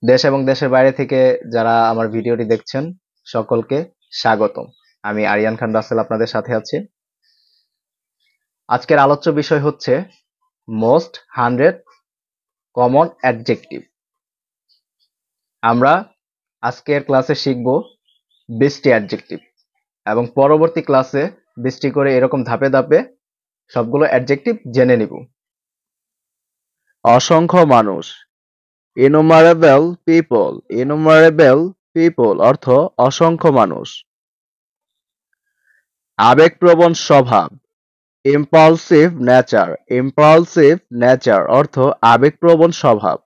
দেশ এবং দেশের বাইরে থেকে যারা আমার ভিডিওটি দেখছেন সকলকে স্বাগতম। আমি আরিয়ান খান রাসেল আপনাদের সাথে আছি। আজকের আলোচ্য বিষয় হচ্ছে মোস্ট 100 কমন অ্যাডজেক্টিভ। আমরা আজকের ক্লাসে শিখব 20টি অ্যাডজেক্টিভ এবং পরবর্তী ক্লাসে 20টি করে এরকম ধাপে ধাপে সবগুলো অ্যাডজেক্টিভ জেনে নিব। অসংখ্য মানুষ, ইনুমারেবল পিপল, ইনুমারেবল পিপল অর্থ অসংখ্য মানুষ। আবেগপ্রবণ স্বভাব, ইম্পালসিভ নেচার, ইম্পালসিভ নেচার অর্থ আবেগপ্রবণ স্বভাব।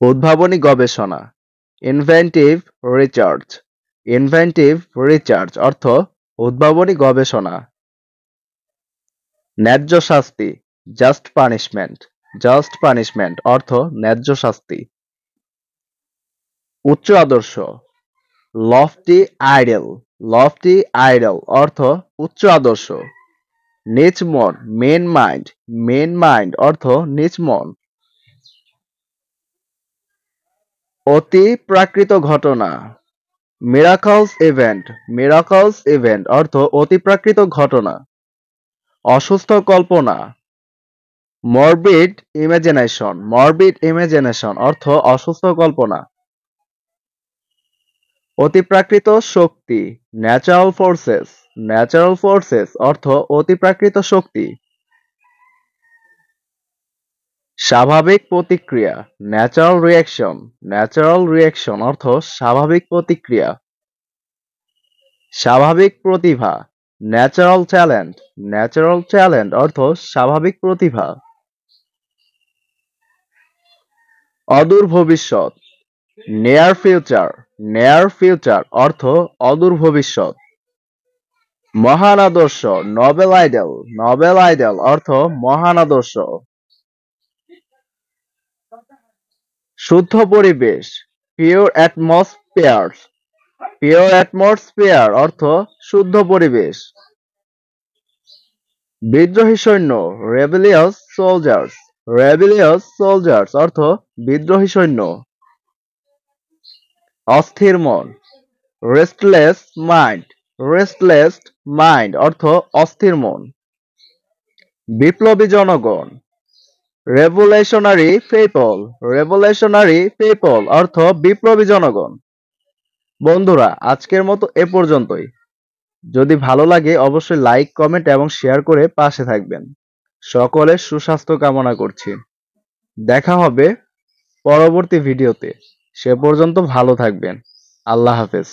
উদ্ভাবনী গবেষণা, ইনভেন্টিভ রিসার্চ, ইনভেন্টিভ রিসার্চ অর্থ উদ্ভাবনী গবেষণা। ন্যায্য শাস্তি, জাস্ট পানিশমেন্ট, জাস্ট পানিশমেন্ট অর্থ ন্যায্য শাস্তি। উচ্চ আদর্শ, লফটি আইডেল, লফটি আইডেল অর্থ উচ্চ আদর্শ। নিচ মন, মেন মাইন্ড, মেন মাইন্ড অর্থ নিচ মন। অতি প্রাকৃত ঘটনা, মিরাকলস ইভেন্ট, মিরাকলস ইভেন্ট অর্থ অতি প্রাকৃত ঘটনা। অসুস্থ কল্পনা, মরবিড ইমাজিনেশন, মরবিড ইমাজিনেশন অর্থ অসুস্থ কল্পনা। অতিপ্রাকৃত শক্তি, ন্যাচারাল ফোর্সেস, ন্যাচারাল ফোর্সেস অর্থ অতিপ্রাকৃত শক্তি। স্বাভাবিক প্রতিক্রিয়া, ন্যাচারাল রিয়াকশন, ন্যাচারাল রিয়াকশন অর্থ স্বাভাবিক প্রতিক্রিয়া। স্বাভাবিক প্রতিভা, ন্যাচারাল ট্যালেন্ট, ন্যাচারাল ট্যালেন্ট অর্থ স্বাভাবিক প্রতিভা। অদূর ভবিষ্যৎ, নিয়ার ফিউচার, নিয়ার ফিউচার অর্থ অদূর ভবিষ্যৎ। মহান আদর্শ, নোবেল আইডল, নোবেল আইডল অর্থ মহান আদর্শ। শুদ্ধ পরিবেশ, পিওর অ্যাটমসফিয়ার, পিওর অ্যাটমসফিয়ার অর্থ শুদ্ধ পরিবেশ। বিদ্রোহী সৈন্য, রেবেলিয়াস সোলজার্স, রেবেলিয়াস সোলজার্স অর্থ বিদ্রোহী সৈন্য। অস্থির মন, রেস্টলেস মাইন্ড, রেস্টলেস মাইন্ড অর্থ অস্থির মন। বিপ্লবী জনগণ, রেভলিউশনারি পিপল, রেভলিউশনারি পিপল অর্থ বিপ্লবী জনগণ। বন্ধুরা, আজকের মতো এ পর্যন্তই। যদি ভালো লাগে অবশ্যই লাইক, কমেন্ট এবং শেয়ার করে পাশে থাকবেন। সকলের সুস্বাস্থ্য কামনা করছি। দেখা হবে পরবর্তী ভিডিওতে। সে পর্যন্ত ভালো থাকবেন। আল্লাহ হাফেজ।